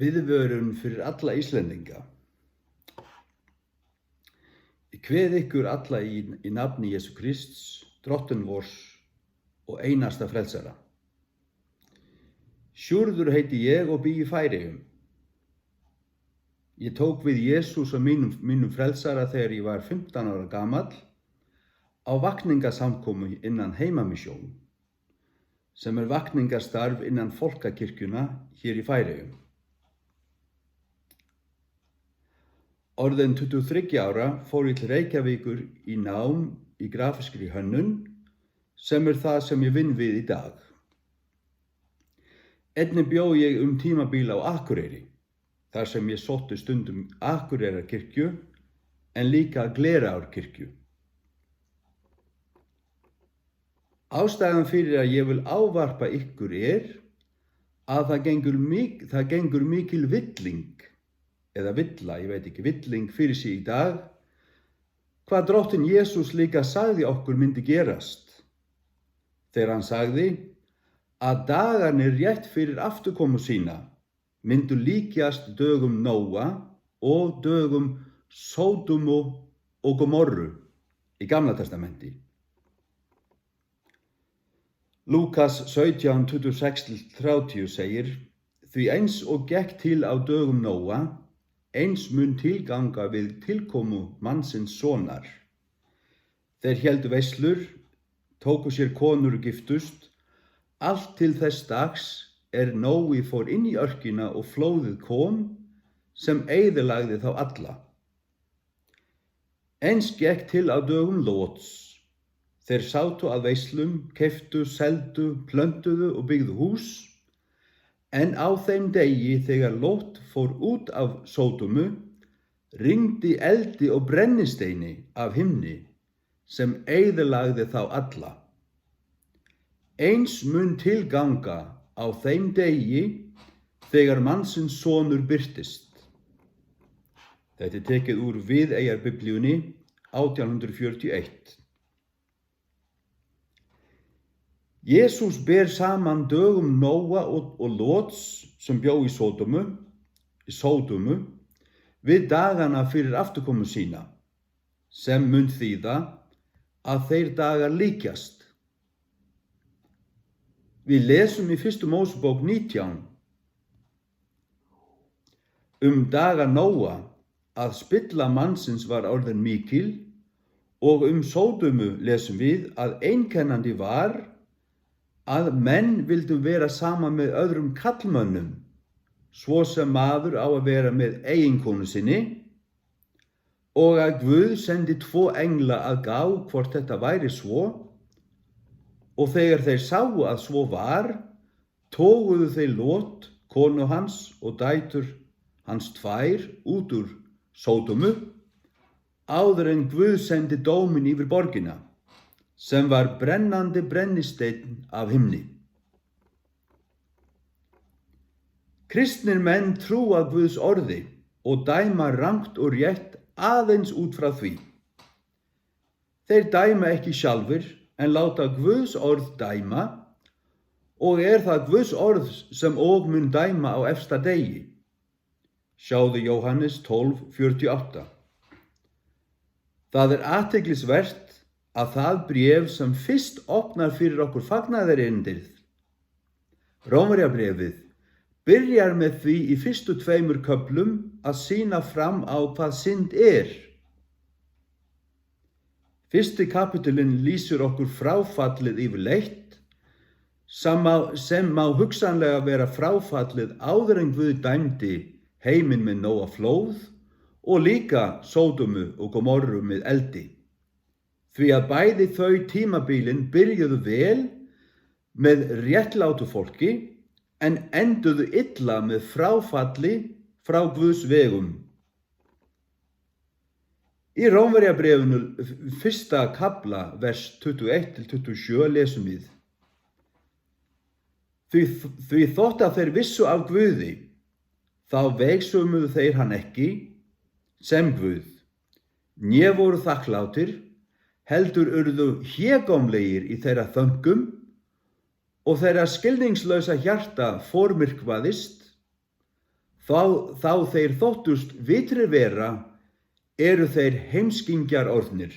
Viðvörun fyrir alla Íslendinga. Ég kveð ykkur alla í nafni Jesú Krists, drottinn vors og einasta frelsara. Sjúrður heiti ég og bý í Færeyjum. Ég tók við Jesús og mínum frelsara þegar ég var 15 ára gamall á vakningasamkomu innan Heimamisjón, sem vakningastarf innan Fólkakirkjuna hér í Færeyjum. Orðin 23 ára fór ég til Reykjavíkur í nám í grafískri hönnun, sem það sem ég vinn við í dag. Einnig bjó ég tímabil á Akureyri, þar sem ég sótti stundum Akureyrarkirkju en líka Glerárkirkju. Ástæðan fyrir að ég vil ávarpa ykkur að það gengur mikil villing, eða villa, ég veit ekki, villing fyrir sig í dag, hvað drottinn Jesús líka sagði okkur myndi gerast, þegar hann sagði að dagarnir rétt fyrir afturkomu sína myndu líkjast dögum Nóa og dögum Sódómu og Gomorru í Gamla testamenti. Lúkas 17, 26-30 segir: Því eins og gekk til á dögum Nóa, eins mun tilganga við tilkomu mannsins sonar. Þeir héldu veislur, tóku sér konur og giftust, allt til þess dags Nói fór inn í örkina og flóðið kom, sem eyðilagði þá alla. Eins gekk til á dögum Lóts. Þeir sátu að veislum, keyptu, seldu, plöntuðu og byggðu hús, en á þeim degi þegar Lót fór út af Sódómu, rigndi eldi og brennisteini af himni, sem eyðilagði þá alla. Eins mun tilganga á þeim degi þegar mannsins sonur birtist. Þetta tekið úr Viðeyjarbiblíunni 1841. Jesús ber saman dögum Nóa og Lóts sem bjó í Sódómu við dagana fyrir afturkomu sína, sem mun þýða að þeir dagar líkjast. Við lesum í 1. Mósebók 19 daga Nóa að spilla mannsins var orðin mikil, og Sódómu lesum við að einkennandi var að menn vildu vera saman með öðrum karlmönnum, svo sem maður á að vera með eiginkonu sinni, og að Guð sendi 2 engla að gá hvort þetta væri svo, og þegar þeir sáu að svo var, toguðu þeir Lót, konu hans og dætur hans 2 út úr Sódómu, áður en Guð sendi dóminn yfir borgina, sem var brennandi brennisteinn af himni. Kristnir menn trúa Guðs orði og dæma rangt og rétt aðeins út frá því. Þeir dæma ekki sjálfir, en láta Guðs orð dæma, og það Guðs orð sem og mun dæma á efsta degi. Sjáðu Jóhannes 12:48. Það athyglisvert að það bréf sem fyrst opnar fyrir okkur fagnaðarerindið, Rómverjabréfið, byrjar með því í fyrstu 2 köflum að sýna fram á hvað synd Fyrsti kapítulinn lýsir okkur fráfallið yfirleitt, sem má hugsanlega vera fráfallið áður en Guð dæmdi heiminn með Nóa flóð og líka Sódómu og Gomorru með eldi. Því að bæði þau tímabilin byrjuðu vel með réttlátu fólki, en enduðu illa með fráfalli frá Guðs vegum. Í Rómverjabréfinu 1. kafla, vers 21-27 lesum við: Því þótt að þeir vissu af Guði, þá vegsumuðu þeir hann ekki sem Guð, né voru þakklátir, heldur urðu hégómlegir í þeirra þönkum, og þeirra skilningslausa hjarta formyrkvaðist, þá þeir þóttust vitri vera, eru þeir heimskingjar orðnir,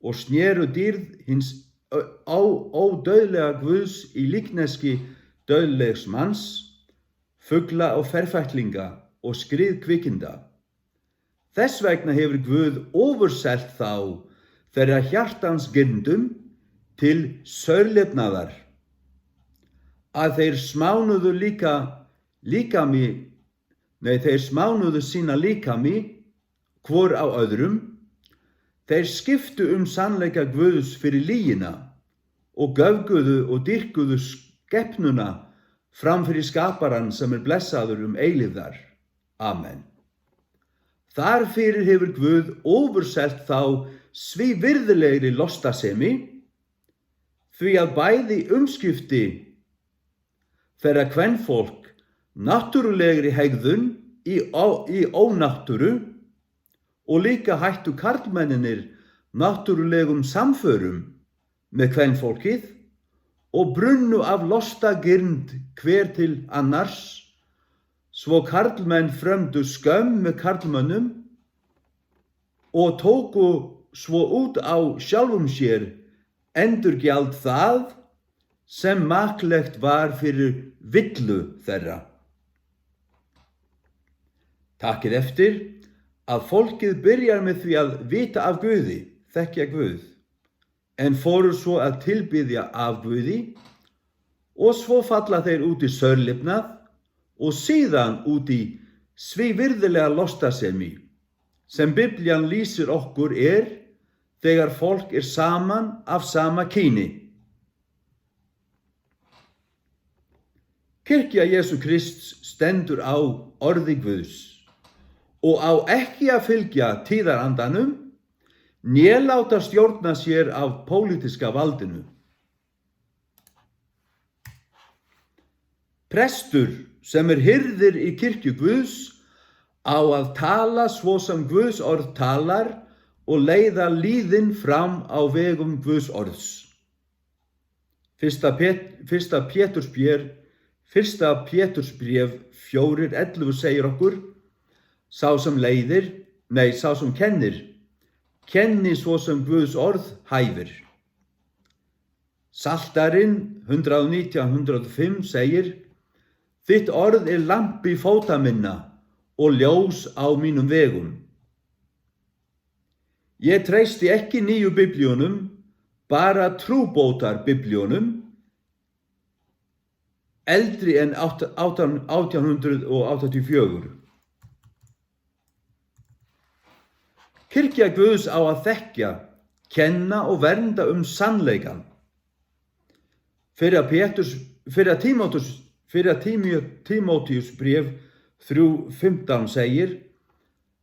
og sneru dýrð hins ódauðlega Guðs í líkneski dauðlegs manns, fugla og ferfætlinga og skriðkvikinda. Þess vegna hefur Guð ofurselt þá þeirra hjartans girndum til saurlifnaðar, að þeir smánuðu sína líkami hvor á öðrum. Þeir skiptu sannleika Guðs fyrir lygina og göfguðu og dýrkuðu skepnuna fram fyrir skaparann sem blessaður eilífðar. Amen. Þar fyrir hefur Guð ofurselt þá svívirðilegri lostasemi, því að bæði umskipti þeirra kvenfólk náttúrulegri hegðun í ónáttúru og líka hættu karlmenninir náttúrulegum samförum með kvenfólkið og brunnu af lostagirnd hver til annars, svo karlmenn frömdu skömm með karlmönnum og tóku svo út á sjálfum sér endurgjald það sem maklegt var fyrir villu þeirra. Takið eftir að fólkið byrjar með því að vita af Guði, þekkja Guð, en fóru svo að tilbiðja af Guði, og svo falla þeir út í saurlifnað og síðan út í svívirðilega lostasemi, sem Biblían lýsir okkur þegar fólk saman af sama kyni. Kirkja Jesú Krists stendur á orði Guðs og á ekki að fylgja tíðarandanum, né láta stjórna sér af pólitíska valdinu. Prestur sem hirðir í kirkju Guðs á að tala svo sem Guðs orð talar og leiða líðinn fram á vegum Guðs orðs. Fyrsta Pétursbréf 4:11 segir okkur: sá sem kennir, kenni svo sem Guðs orð hæfir. Psaltarinn 119:105 segir: þitt orð lampi fóta minna og ljós á mínum vegum. Ég treysti ekki nýju biblíunum, bara trúbótar biblíunum, eldri en 1884. Kirkja Guðs á að þekkja, kenna og vernda sannleikan. Fyrra Tímóteusbréf 3:15 segir: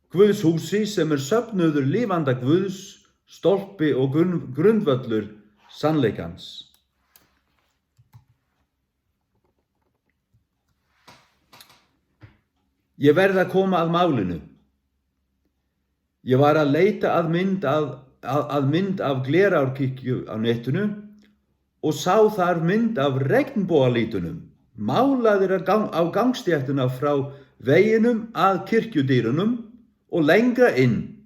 Guðs húsi sem söfnuður lifanda Guðs, stólpi og grundvöllur sannleikans. Ég verð að koma að málinu. Ég var að leita að mynd af Glerárkirkju á netinu og sá þar mynd af regnbogalítunum, málaðir á gangstéttina frá veginum að kirkjudyrunum og lengra inn.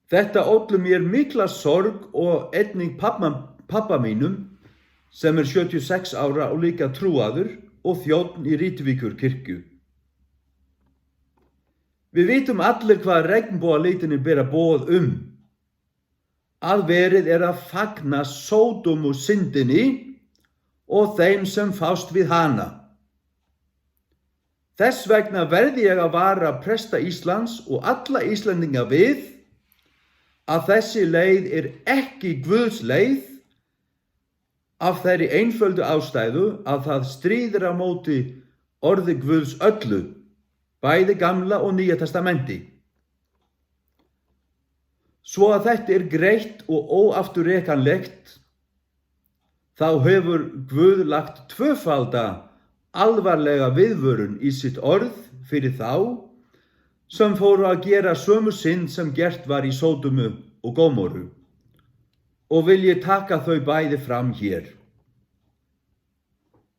Þetta olli mér mikla sorg og einnig pappa mínum, sem 76 ára og líka trúaður og þjónn í Rítuvíkurkirkju. Við vitum allir hvað regnbogalítunum bera boð að verið að fagna Sódómu syndinni og þeim sem fást við hana. Þess vegna verði ég að vara presta Íslands og alla Íslendinga við að þessi leið ekki Guðs leið, af þeirri einföldu ástæðu að það stríðir á móti orði Guðs öllu, bæði Gamla og Nýja testamenti. Svo að þetta greitt og óafturrekanlegt, þá hefur Guð lagt tvöfalda alvarlega viðvörun í sitt orð fyrir þá sem fóru að gera sömu synd sem gert var í Sódómu og Gómorru, og vil ég taka þau bæði fram hér.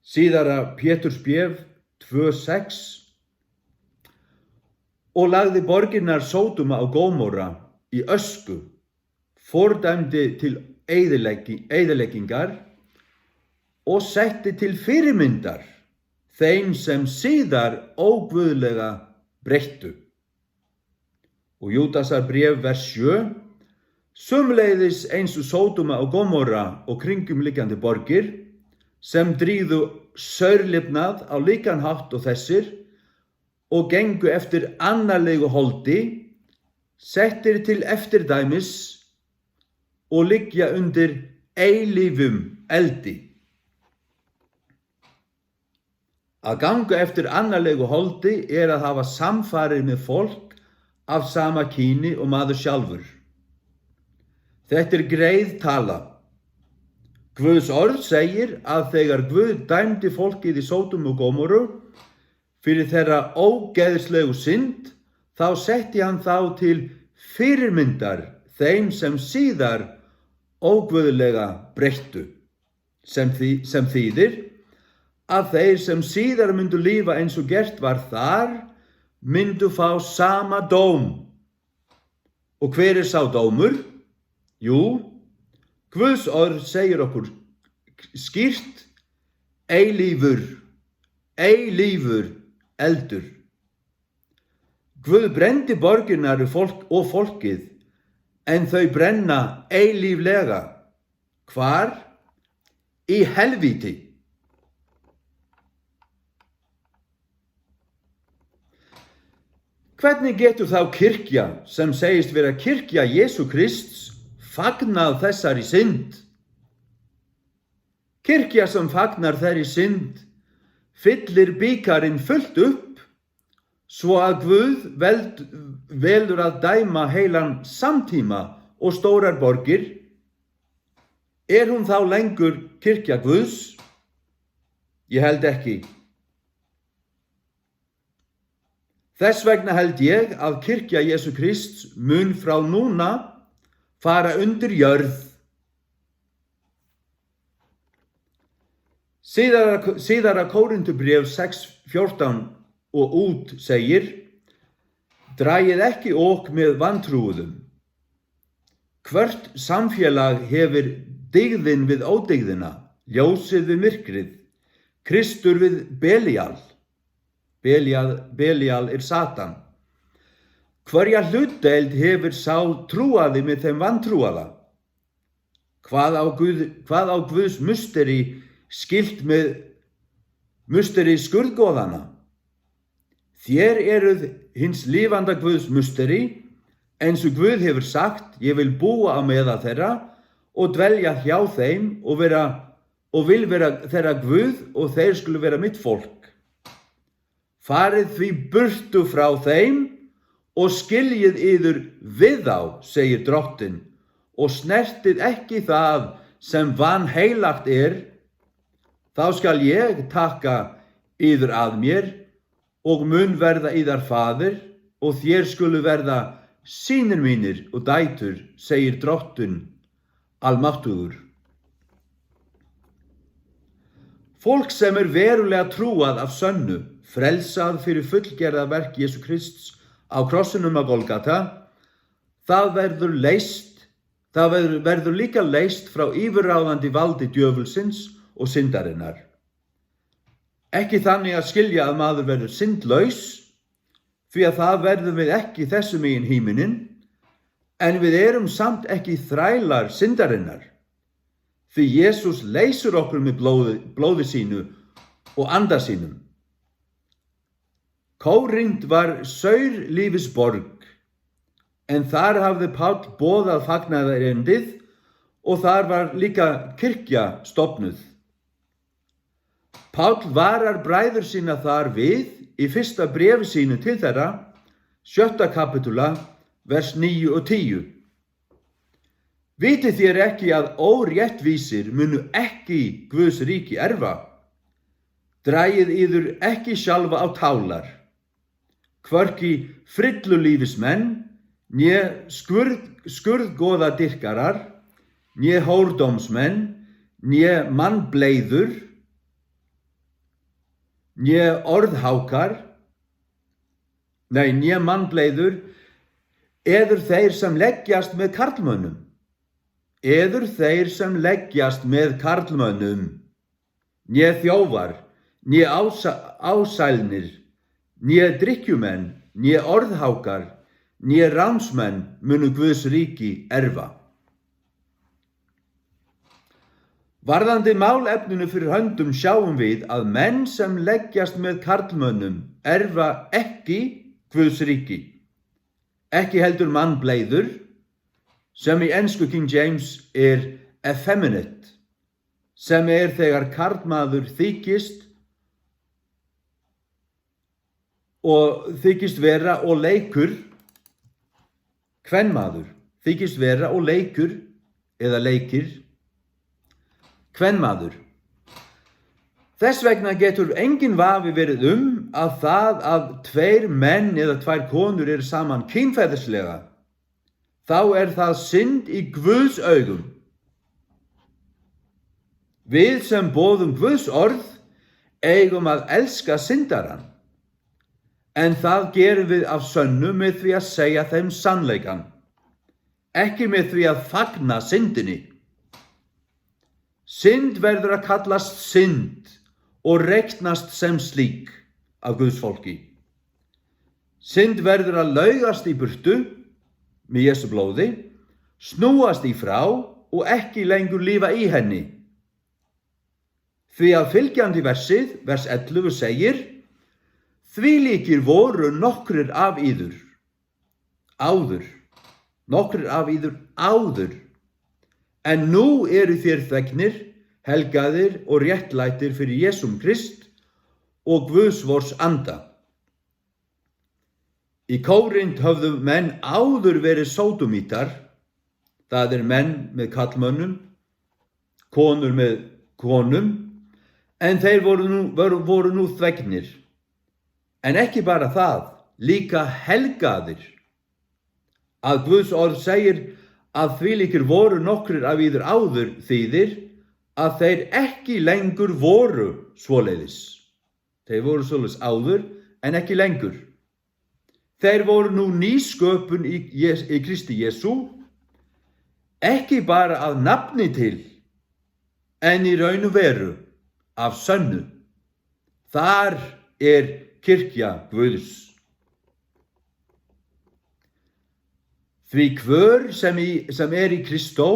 Síðara Pétursbréf 2:6 og lagði borgirnar Sódóma og Gómorra í ösku, fordæmdi til eyðileggingar og setti til fyrirmyndar þeim sem síðar óguðlega breyttu. Og Júdasar bréf vers 7, sömuleiðis eins og Sódóma og Gómorra og kringumliggjandi borgir, sem dríðu saurlifnað á líkan hátt og þessir, og gengu eftir annarlegu holdi, settir til eftirdæmis og liggja undir eilífum eldi. Að ganga eftir annarlegu holdi að hafa samfarið með fólk af sama kyni og maður sjálfur. Þetta greið tala. Guðs orð segir að þegar Guð dæmdi fólkið í Sódómu og Gómorru fyrir þeirra ógeðslegu synd, þá setti hann þá til fyrirmyndar þeim sem síðar óguðlega breyttu, sem þýðir að þeir sem síðar myndu lífa eins og gert var þar, myndu fá sama dóm. Og hver sá dómur? Jú, Guðs orð segir okkur skýrt, eilífur eldur. Guð brendi borgirnar og fólkið, en þau brenna eilíflega. Hvar? Í helvíti. Hvernig getur þá kirkja, sem segist vera kirkja Jesú Krists, fagnað þessari synd? Kirkja sem fagnar þeirri synd fyllir bikarinn fullt upp, svo að Guð velur að dæma heilan samtíma og stórar borgir. Hún þá lengur kirkja Guðs? Ég held ekki. Þess vegna held ég að kirkja Jesú Krists mun frá núna fara undir jörð. Síðara Kórinthubréf 6:14 og út segir: Dragið ekki ok með vantrúuðum. Hvert samfélag hefur dygðin við ódygðina, ljósið við myrkrið, Kristur við Belial. Belial Satan. Hverja hlutdeild hefur sá trúaði með þeim vantrúaða? Hvað á Guðs musteri skilt með musteri skurðgoðana? Þér eruð hins lifanda Guðs musteri, eins og Guð hefur sagt, ég vil búa á meðal þeirra og dvelja hjá þeim og vil vera þeirra Guð og þeir skulu vera mitt fólk. Farið því burtu frá þeim og skiljið yður við þá, segir Drottinn, og snertið ekki það sem vanheilagt þá skal ég taka yður að mér og mun verða yðar faðir og þér skulu verða synir mínir og dætur, segir Drottinn almáttugur. Fólk sem verulega trúað af sönnu, frelsað fyrir fullgerða verk Jesú Krists á krossinum á Golgata, það verður líka leyst frá yfirráðandi valdi djöfulsins og syndarinnar. Ekki þannig að skilja að maður verður syndlaus, því að það verðum við ekki þessum megin híminin, en við erum samt ekki þrælar syndarinnar, því Jesús leysur okkur með blóði sínu og anda sínum. Kórinth var saurlífisborg, en þar hafði Páll boðað fagnaðarerindið og þar var líka kirkja stofnuð. Páll varar bræður sína þar við í fyrsta bréfi sínu til þeirra, 7. kapitúla, vers 9 og 10. Vitið þér ekki að óréttvísir munu ekki Guðs ríki erfa? Dragið yður ekki sjálfa á tálar. Hvorki frillulífismenn, né skurðgoðadyrkarar, né hórdómsmenn, né mannbleiður, né orðhákar, né mannbleiður, eður þeir sem leggjast með karlmönnum, né þjófar, né ásælnir, né drykkjumenn, né orðhákar, né ránsmenn munu Guðs ríki erfa. Varðandi málefninu fyrir höndum sjáum við að menn sem leggjast með karlmönnum erfa ekki Guðs ríki, ekki heldur mannbleiður, sem í ensku King James effeminate, sem þegar karlmaður þykist vera og leikur, kvenmaður þykist vera og leikur eða leikir, kvenmaður. Þess vegna getur engin vafi verið að það að tveir menn eða tvær konur eru saman kynferðislega, þá það synd í Guðs augum. Við sem boðum Guðs orð eigum að elska syndarann, en það gerum við af sönnu með því að segja þeim sannleikann, ekki með því að fagna syndinni. Synd verður að kallast synd og reiknast sem slík af Guðs fólki. Synd verður að laugast í burtu með Jesú blóði, snúast í frá og ekki lengur lifa í henni. Því að fylgjandi versið, vers 11 segir, þvílíkir voru nokkrir af yður áður, en nú eru þér þegnir, helgaðir og réttlætir fyrir Jesúm Krist og Guðs vors anda. Í Kórinth höfðu menn áður verið sódómítar, það menn með karlmönnum, konur með konum, en þeir voru nú þegnir. En ekki bara það, líka helgaðir. Að Guðs orð segir að þvílíkir voru nokkrir af yður áður þýðir að þeir ekki lengur voru svoleiðis. Þeir voru svoleiðis áður en ekki lengur. Þeir voru nú nýsköpun í Kristi Jesú, ekki bara að nafni til, en í raun og veru af sönnu. Þar kirkja Guðs. Því hver sem í Kristó,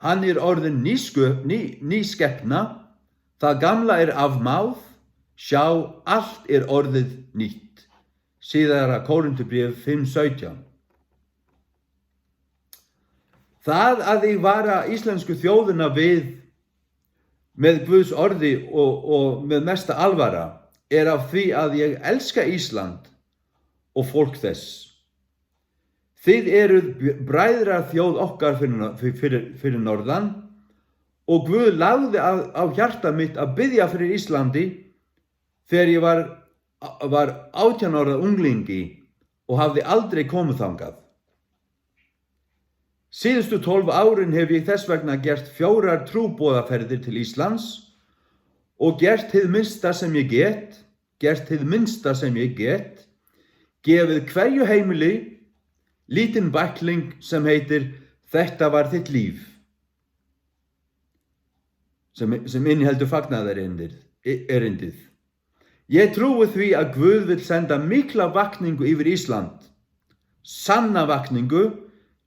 hann orðin nýskepna, það gamla afmáð, sjá allt orðið nýtt. Síðara Kórinthubréf 5:17. Það að ég vara íslensku þjóðina við með Guðs orði og með mesta alvara af því að ég elska Ísland og fólk þess. Þið eruð bræðraþjóð okkar fyrir norðan og Guð lagði á hjarta mitt að biðja fyrir Íslandi þegar ég var 18 ára unglingi og hafði aldrei komið þangað. Síðustu 12 árin hef ég þess vegna gert 4 trúboðaferðir til Íslands og gert hið minnsta sem ég get, gefið hverju heimili lítinn bækling sem heitir Þetta var þitt líf, sem inniheldur fagnaðarerindið. Ég trúi því að Guð vill senda mikla vakningu yfir Ísland, sanna vakningu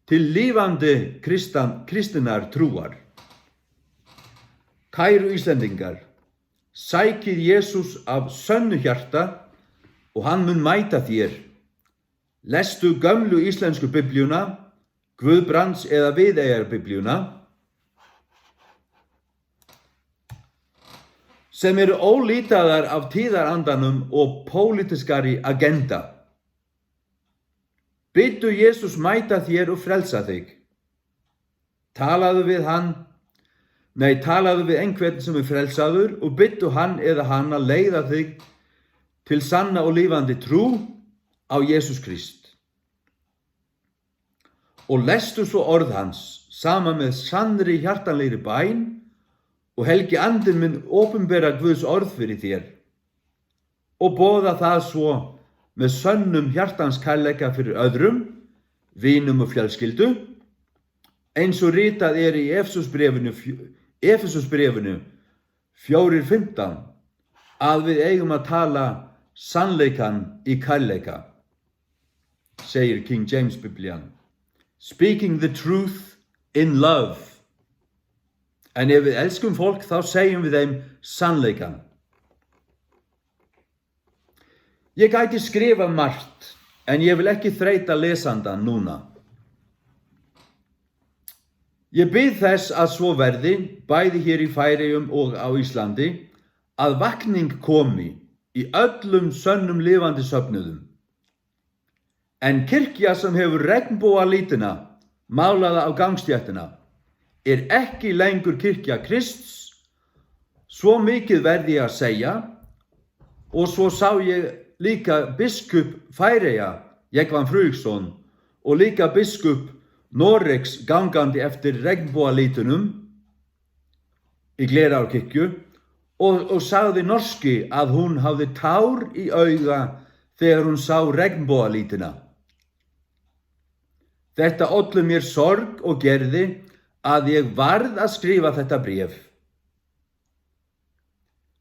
til lifandi kristinnar trúar. Kæru Íslendingar, sækið Jesús af sönnu hjarta og hann mun mæta þér. Lestu gömlu íslensku biblíuna, Guðbrands eða Viðeyjarbiblíuna, sem eru ólítaðar af tíðarandanum og pólitískari agenda. Biddu Jesús mæta þér og frelsa þig. Talaðu við einhvern sem frelsaður og biddu hann eða hann að leiða þig til sanna og lifandi trú á Jesús Krist. Og lestu svo orð hans saman með sannri hjartanlegri bæn og helgi andinn minn opinbera Guðs orð fyrir þér. og boða það svo með sönnum hjartans kærleika fyrir öðrum, vinum og fjölskyldu, eins og ritað í Efesusbréfinu 4:15, að við eigum að tala sannleikan í kærleika, segir King James Biblían. Speaking the truth in love. En ef við elskum fólk, þá segjum við þeim sannleikan. Ég gæti skrifað margt, en ég vil ekki þreyta lesandann núna. Ég bið þess að svo verði, bæði hér í Færeyjum og á Íslandi, að vakning komi í öllum sönnum lifandi söfnuðum. En kirkja sem hefur regnbogalitina málaða á gangstéttina ekki lengur kirkja Krists, svo mikið verði ég að segja, og svo sá ég líka biskup Færeyja, Jegvan Fruiksson, og líka biskup Noregs gangandi eftir regnbogalitunum í Glerárkirkju og sagði norski að hún hafði tár í auga þegar hún sá regnbogalitina. Þetta olli mér sorg og gerði að ég varð að skrifa þetta bréf.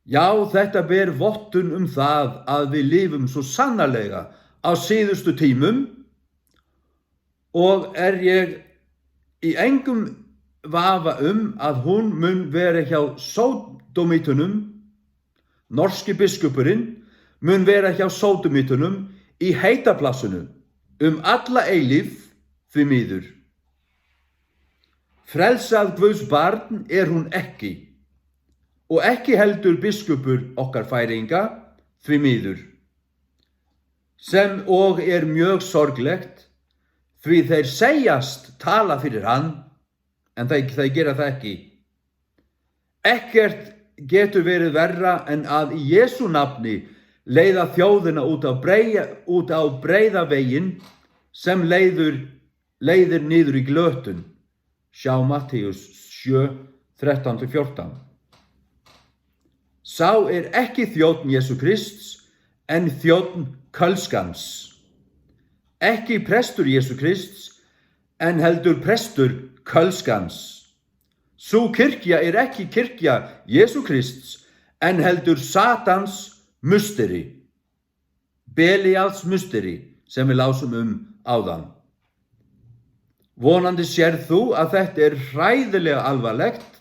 Já, þetta ber vottun það að við lifum svo sannarlega á síðustu tímum og ég í engum vafa að hún mun vera hjá sódómítunum, norski biskupurinn mun vera hjá sódómítunum í heitaplassinu alla eilífð, því miður. Frelsað Guðs barn hún ekki, og ekki heldur biskupur okkar Færeyinga, því miður. Sem og mjög sorglegt, því þeir segjast tala fyrir hann, en þeir gera það ekki. Ekkert getur verið verra en að í Jesú nafni leiða þjóðina út á breiða veginn sem leiðir niður í glötun. Sjá Mattheus 7:13-14. Sá ekki þjónn Jesú Krists, en þjónn kölskans. Ekki prestur Jesú Krists, en heldur prestur kölskans. Sú kirkja ekki kirkja Jesú Krists, en heldur Satans musteri. Belíals musteri, sem við lásum áðan. Vonandi sérð þú að þetta hræðilega alvarlegt,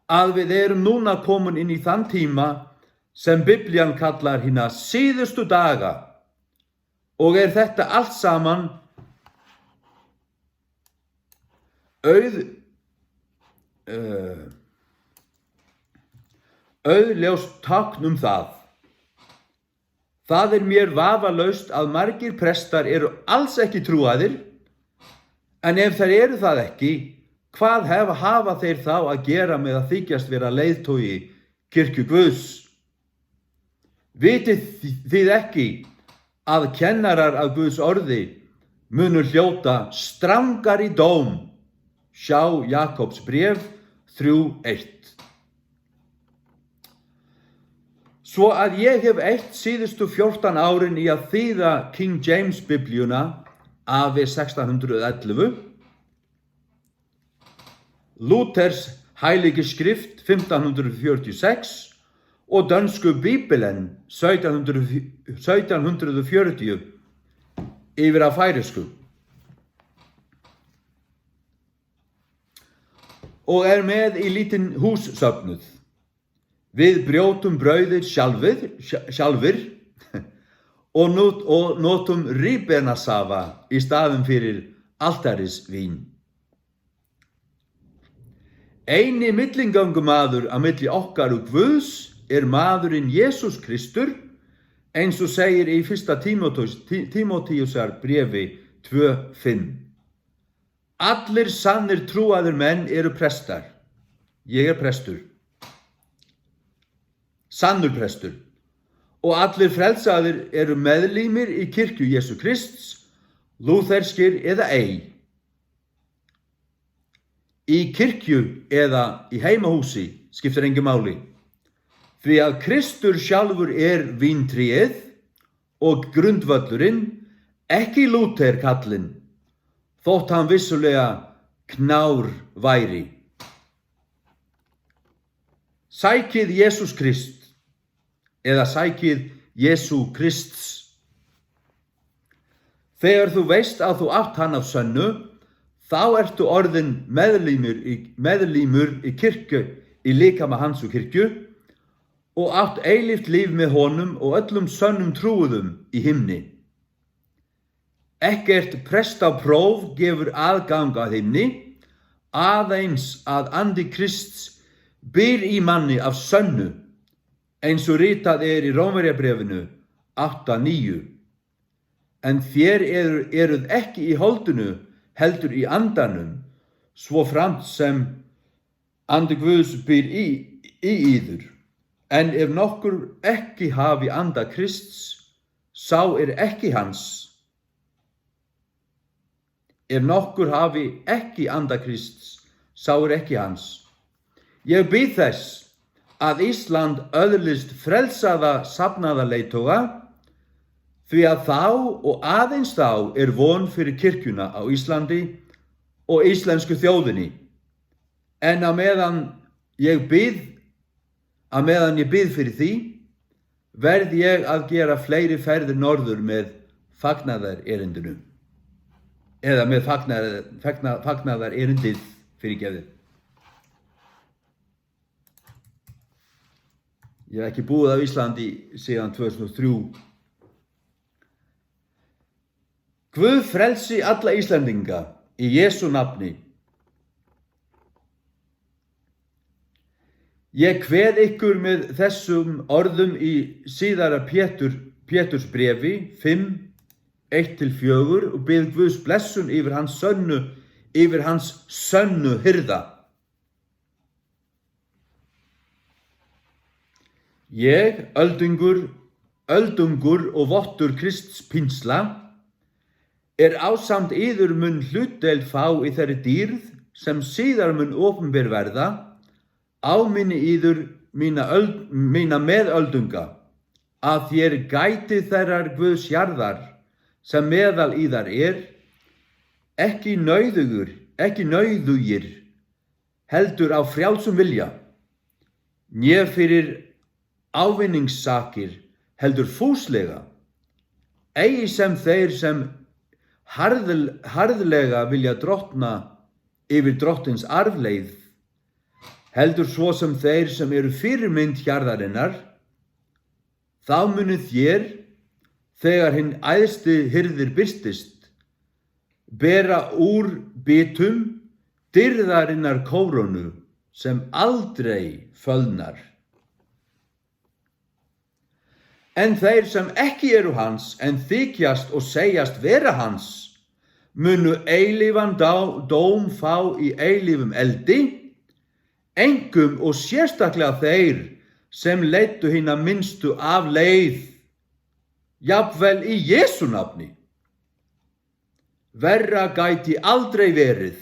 að við erum núna komin inn í þann tíma sem Biblían kallar hina síðustu daga, og þetta allt saman auðljóst tákn það. Það mér vafalaust að margir prestar alls ekki trúaðir, en ef þeir það ekki, hvað hafa þeir þá að gera með að þykjast vera leiðtogi kirkju Guðs? Vitið þið ekki að kennarar af Guðs orði munu hljóta strangari dóm? Sjá Jakobs bréf 3:1. Svo að ég hef eytt síðustu 14 árin í að þýða King James Biblíuna AV 1611, Luthers Heilige Skrift 1546 og dönsku Bibelen 1740 yfir á færeysku. Og með í lítinn hússöfnuð. Við brjótum brauðið sjálfir og notum ríbenasafa í staðinn fyrir altarisvín. Eini millingöngumaður á milli okkar og Guðs maðurinn Jesús Kristur, eins og segir í 1. Tímóteusar bréfi 2:5. Allir sannir trúaðir menn prestar. Ég prestur. Sannur prestur. Og allir frelsaðir meðlimir í kirkju Jesú Krists, lútherskir eða ei. Í kirkju eða í heimahúsi skiptir engu máli. Því að Kristur sjálfur víntréð og grundvöllurinn, ekki Lúther kallinn, þótt hann vissulega knár væri. Sækið Jesús Krist, eða sækið Jesú Krists. Þegar þú veist að þú átt hann af sönnu, þá ertu orðinn meðlímur í kirkju, í líkama hans og kirkju, og átt eilíft líf með honum og öllum sönnum trúuðum í himni. Ekkert prestapróf gefur aðgang að himni, aðeins að andi Krists býr í manni af sönnu, eins og ritað í Rómverjabréfinu 8:9. En þér eruð ekki í holdinu, heldur í andanum, svo framt sem andi Guðs býr í yður. En ef nokkur ekki hafi anda Krists, sá ekki hans. Ef nokkur hafi ekki anda Krists, sá ekki hans. Ég bið þess að Ísland öðlist frelsaða safnaðarleiðtoga, því að þá og aðeins þá von fyrir kirkjuna á Íslandi og íslensku þjóðinni. En á meðan ég bið fyrir því, verð ég að gera fleiri ferðir norður með fagnaðarerindinu. Eða með fagnaðarerindið, fyrirgefið. Ég hef ekki búið á Íslandi síðan 2003. Guð frelsi alla Íslendinga í Jesú nafni. Ég kveð ykkur með þessum orðum í síðara Péturs bréfi 5:1-4 og bið Guðs blessun yfir hans sönnu hirða. Ég, öldungur og vottur Krists pinsla, ásamt yður mun hlutdeild fá í þeirri dýrð sem síðar mun opinber verða, áminni yður mína meðöldunga, að þér gætið þeirrar Guðs jarðar sem meðal yðar ekki nauðugir, heldur á frjálsum vilja, né fyrir ávinningssakir, heldur fúslega, eigi sem þeir sem harðlega vilja drottna yfir drottins arfleið, heldur svo sem þeir sem eru fyrirmynd hjarðarinnar. Þá munið þér, þegar hinn æðsti hirðir birtist, bera úr bitum dýrðarinnar kórónu sem aldrei fölnar. En þeir sem ekki eru hans, en þykjast og segjast vera hans, munu eilífan dóm fá í eilífum eldi, engum og sérstaklega þeir sem leiddu hina minnstu af leið, jafnvel í Jesú nafni. Verra gæti aldrei verið.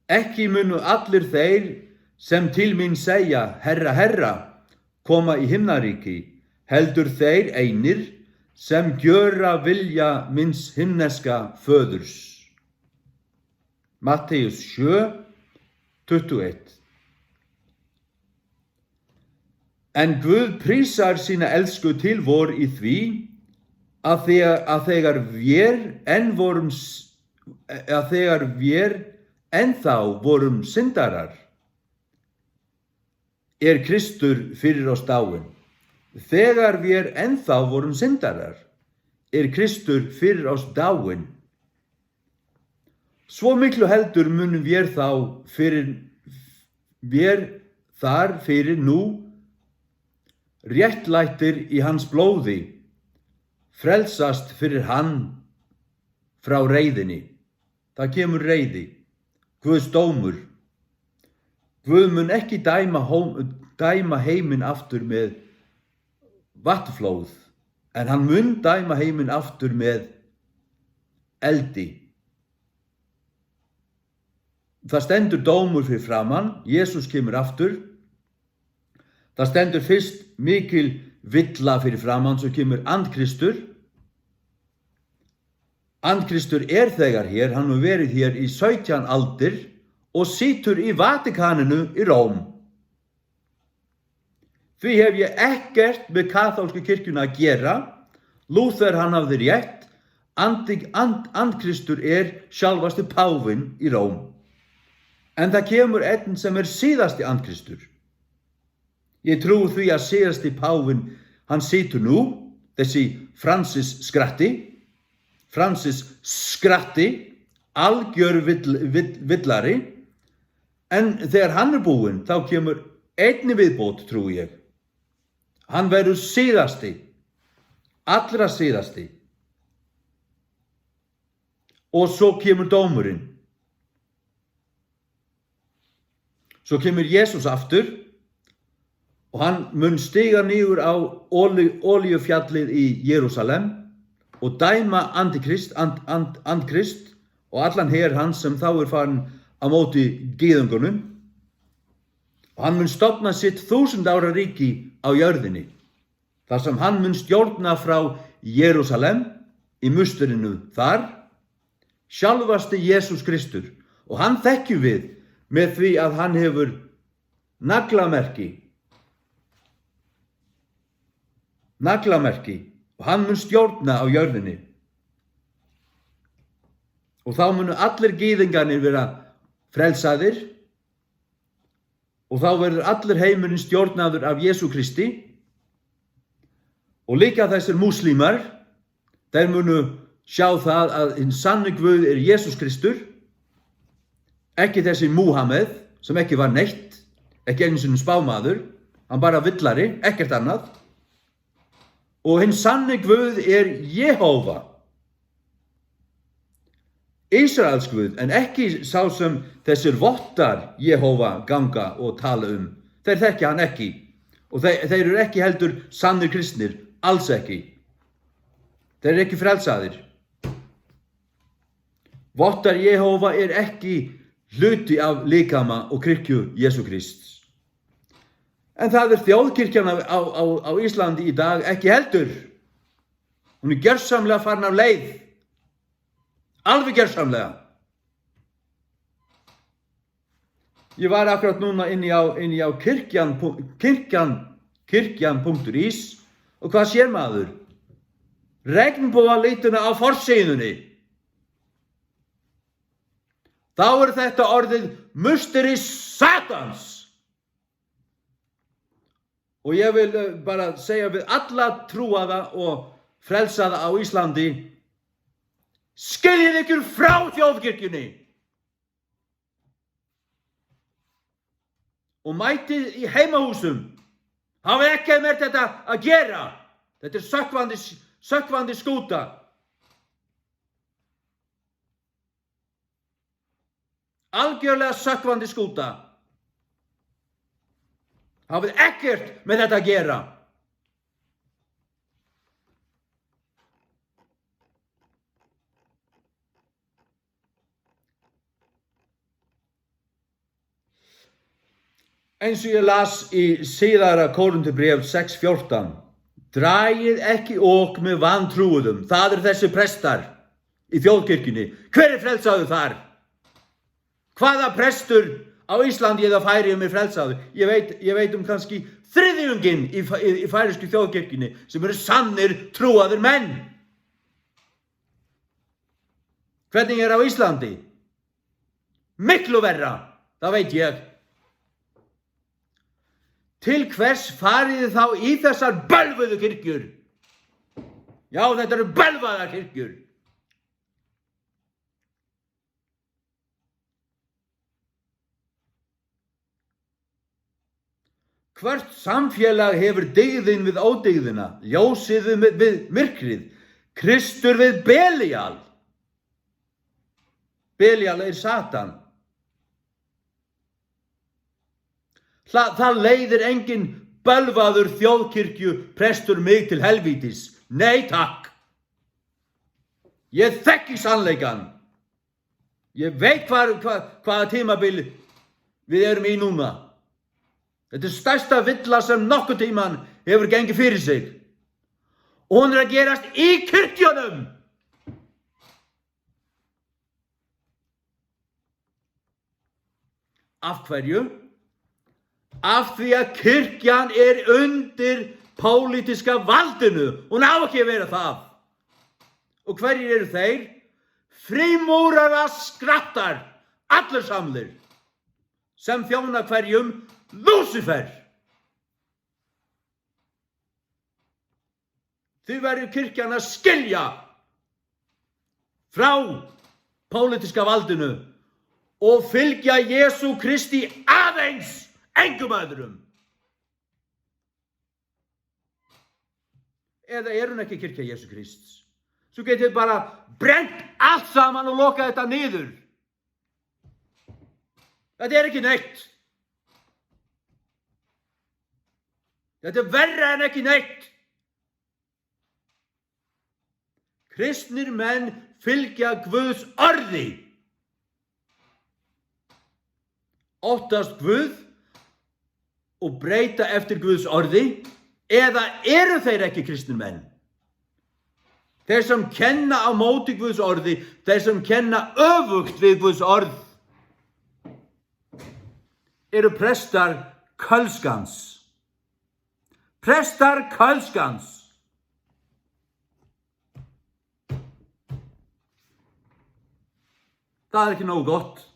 Ekki munu allir þeir sem til mín segja, Herra, Herra, koma í himnaríki, heldur þeir einir sem gjöra vilja minns himneska föðurs. Matteus 7:21. En Guð prísar sína elsku til vor í því að þegar vér ennþá vorum syndarar, Kristur fyrir oss dáinn. Þegar vér ennþá vorum syndarar, Kristur fyrir oss dáinn. Svo miklu heldur munum vér þar fyrir nú réttlættir í hans blóði, frelsast fyrir hann frá reiðinni. Það kemur reiði, Guðs dómur. Guð mun ekki dæma heiminn aftur með vatnflóð, en hann mun dæma heiminn aftur með eldi. það stendur dómur fyrir framan, Jesús kemur aftur, það stendur fyrst mikil villa fyrir framan, svo kemur andkristur. Andkristur þegar hér, hann hefur verið hér í 17 aldir og situr í Vatikaninu í Róm. Því hef ég ekkert með kaþólsku kirkjuna að gera. Lúther hann hafði rétt, andkristur sjálfasti páfinn í Róm. En það kemur einn sem síðasti andkristur. Ég trúi því að síðasti páfinn, hann situr nú, þessi Francis Skratti, algjör villari, en þegar hann búinn, þá kemur einni viðbót, trúi ég. Hann verður síðasti, allra síðasti. Og svo kemur dómurinn. Svo kemur Jesús aftur og hann mun stiga niður á olíufjallið í Jerúsalem og dæma antikrist og allan her hans sem þá farin á móti gyðingunum. Og hann mun stofna sitt 1000 ára ríki á jörðinni, þar sem hann mun stjórna frá Jerúsalem í musterinu þar, sjálfasti Jesús Kristur. Og hann þekkjum við með því að hann hefur naglamerki og hann mun stjórna á jörðinni. Og þá munu allir gyðingarnir vera frelsaðir og þá verður allir heimurinn stjórnaður af Jesú Kristi. Og líka þessir múslímar, þeir munu sjá það að hinn sanni Guð Jesús Kristur, ekki þessi Múhameð sem ekki var neitt, ekki einu sinni spámaður, hann bara villari, ekkert annað. Og hinn sanni Guð Jehóva, Ísraels Guð, en ekki sá sem þessir vottar Jehóva ganga og tala Þeir þekki hann ekki og þeir eru ekki heldur sannir kristnir, alls ekki. Þeir eru ekki frelsaðir. Vottar Jehóva ekki hluti af líkama og kirkju Jesú Krists. En það þjóðkirkjan á Íslandi í dag ekki heldur. Hún gjörsamlega farin af leið. Alveg gjörsamlega. Ég var akkurat núna inni á kirkjan.is og hvað sér maður? Regnbogalituna á forsíðunni. Þá þetta orðið musteri Satans. Og ég vil bara segja við alla trúaða og frelsaða á Íslandi, skiljið ykkur frá þjóðkirkjunni og mætið í heimahúsum. Hafið ekki með þetta að gera. Þetta sökkvandi skúta. Algjörlega sökkvandi skúta. Hafið ekkert með þetta að gera. Eins og ég las í síðara Korinthubréf 6:14. Dragið ekki ok með vantrúuðum. Það þessi prestar í þjóðkirkjunni. Hver frelsaður þar? Hvaða prestur á Íslandi eða Færeyjum frelsaður? Ég veit kannski þriðjunginn í færeysku þjóðkirkjunni sem eru sannir trúaðir menn. Hvernig á Íslandi? Miklu verra, það veit ég. Til hvers farið þá í þessar bölvuðu kirkjur? Já, þetta eru bölvaðar kirkjur. Hvert samfélag hefur dygðin við ódygðina, ljósið við myrkrið, Kristur við Belíal. Belíal Satan. Það leiðir engin bölvaður þjóðkirkju prestur mig til helvítis. Nei takk. Ég þekki sannleikann. Ég veit hvaða tímabil við erum í núna. Þetta stærsta villa sem nokkuð tíman hefur gengið fyrir sig. Og hún að gerast í kirkjunum. Af hverju? Af því að kirkjan undir pólitíska valdinu. Hún á ekki að vera það. Og hverjir eru þeir? Frímúrara skrattar, allir samlir, sem þjóna hverjum? Lúsifer. Þið verður kirkjan að skilja frá pólitíska valdinu og fylgja Jesú Kristi aðeins, engum öðrum. Eða hún ekki kirkja Jesú Krists? Svo getið bara brent allt saman og lokað þetta niður. Þetta ekki neitt. Þetta verra en ekki neitt. Kristnir menn fylgja Guðs orði. Óttast Guð og breyta eftir Guðs orði, eða eru þeir ekki kristnir menn? Þeir sem kenna á móti Guðs orði, þeir sem kenna öfugt við Guðs orð, eru prestar kölskans. Prestar kölskans. Það ekki nógu gott.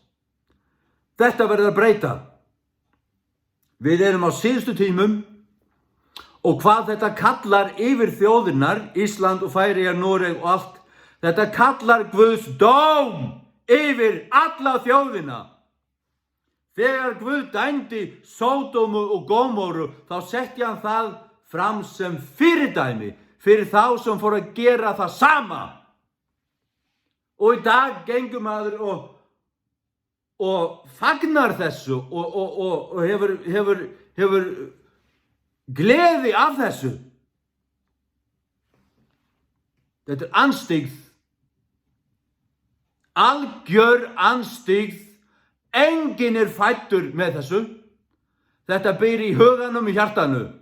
Þetta verður að breyta. Við erum á síðustu tímum og hvað þetta kallar yfir þjóðirnar, Ísland og Færeyjar, Noreg og allt, þetta kallar Guðs dóm yfir alla þjóðina. Þegar Guð dæmdi Sódómu og Gómóru, þá setti hann það fram sem fyrirdæmi fyrir þá sem fóru að gera það sama. Og í dag gengur maður og fagnar þessu og hefur gleði af þessu. Þetta anstigð, algjör anstigð. Enginn fæddur með þessu. Þetta býr í huganum, í hjartanu.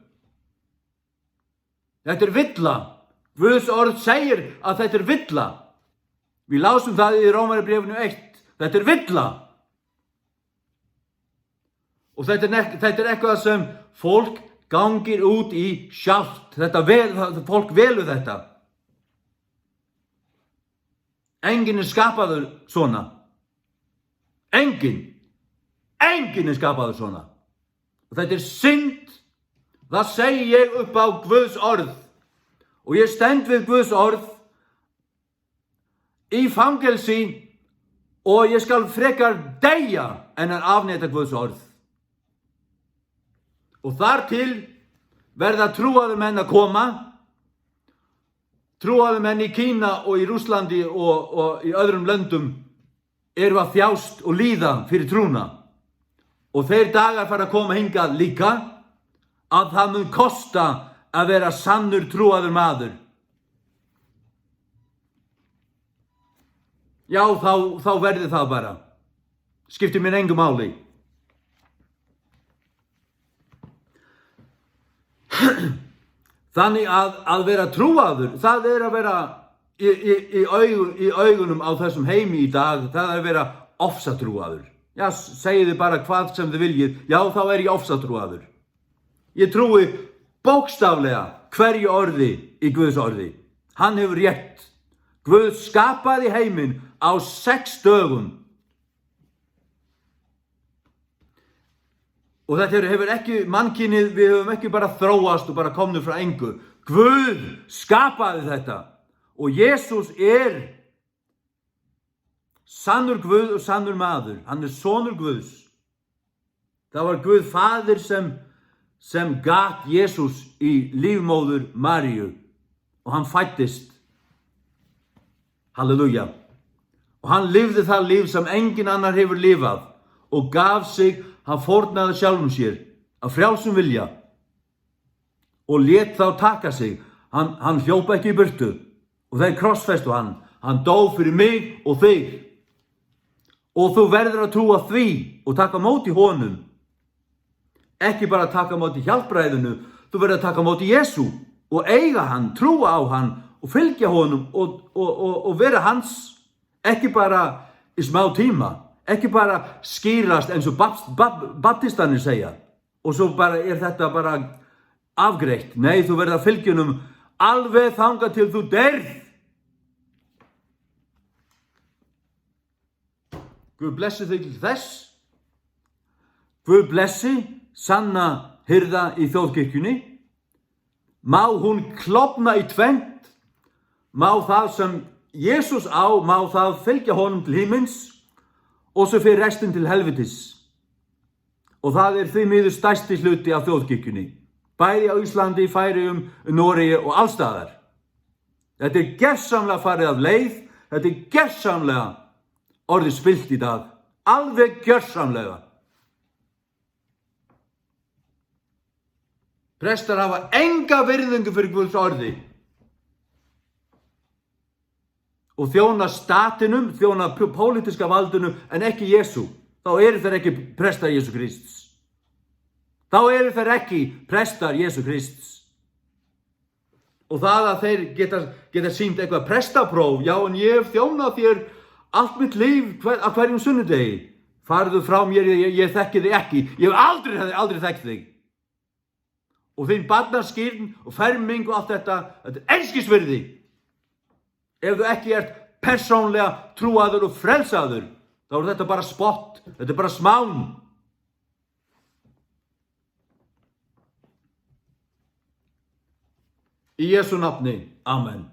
Þetta villa. Guðs orð segir að þetta villa. Við lásum það í Rómarbréfinu 1. Þetta villa. Og þetta eitthvað sem fólk gangir út í sjálft. Fólk velur þetta. Enginn skapaður svona. Enginn skapaður svona. Og þetta synd. Það segi ég upp á Guðs orð. Og ég stend við Guðs orð í fangelsi og ég skal frekar deyja en að afneita Guðs orð. Og þar til verða trúaðir menn að koma. Trúaðir menn í Kína og í Rússlandi og í öðrum löndum eru að þjást og líða fyrir trúna. Og þeir dagar fara að koma hingað líka að það mun kosta að vera sannur trúaður maður. Já, þá verði það bara. Skiptir mér engu máli. Þannig að vera trúaður, það að vera í augunum á þessum heimi í dag, það að vera ofsatrúaður. Já, segið þið bara hvað sem þið viljið, já, þá ég ofsatrúaður. Ég trúi bókstaflega hverju orði í Guðs orði. Hann hefur rétt. Guð skapaði heiminn á 6 dögum. Og þetta hefur ekki mannkynið, við höfum ekki bara þróast og bara komnum frá engu. Guð skapaði þetta. Og Jesús sannur Guð og sannur maður. Hann sonur Guðs. Það var Guð faðir sem gat Jesús í lífmóður Maríu. Og hann fæddist. Halleluja. Og hann lifði það líf sem engin annar hefur lifað. Og gaf sig, hann fórnaði sjálfum sér af frjálsum vilja. Og lét þá taka sig. Hann hljóp ekki í burtu. Og þeir krossfestu hann. Hann dó fyrir mig og þig. Og þú verður að trúa því og taka á móti honum. Ekki bara taka á móti hjálpræðinu, þú verður að taka á móti Jesú og eiga hann, trúa á hann og fylgja honum og vera hans. Ekki bara í smá tíma, ekki bara skýrast eins og baptistanir segja. Og svo bara þetta bara afgreitt. Nei, þú verður að fylgja honum alveg þangað til þú deyrð. Guð blessi þig til þess. Guð blessi sanna hirða í þjóðkirkjunni. Má hún klofna í tvennt. Má það sem Jesús á, má það fylgja honum til himins og svo fyrir restin til helvitis. Og það því miður stærsti hluti af þjóðkirkjunni. Bæði á Íslandi, Færeyjum, Noregi og allstaðar. Þetta gersamlega farið af leið. Þetta gersamlega orðið spillt í dag. Alveg gjörsamlega. Prestar hafa enga virðingu fyrir Guðs orði. Og þjóna statinum, þjóna pólitíska valdinu, en ekki Jesú. Þá eru þeir ekki prestar Jesú Krists. Þá eru þeir ekki prestar Jesú Krists. Og það að þeir geta sýnt eitthvað prestapróf, já, en ég hef þjónað þér allt mitt líf á hverjum sunnudegi. Farðu frá mér, ég þekki þig ekki. Ég hef aldrei þekkt þig. Og þín barnaskírn og ferming og allt þetta er einskisvirði. Ef þú ekki ert persónlega trúaður og frelsaður, þá er þetta bara spott. Þetta er bara smán. Í Jesú nafni. Amen.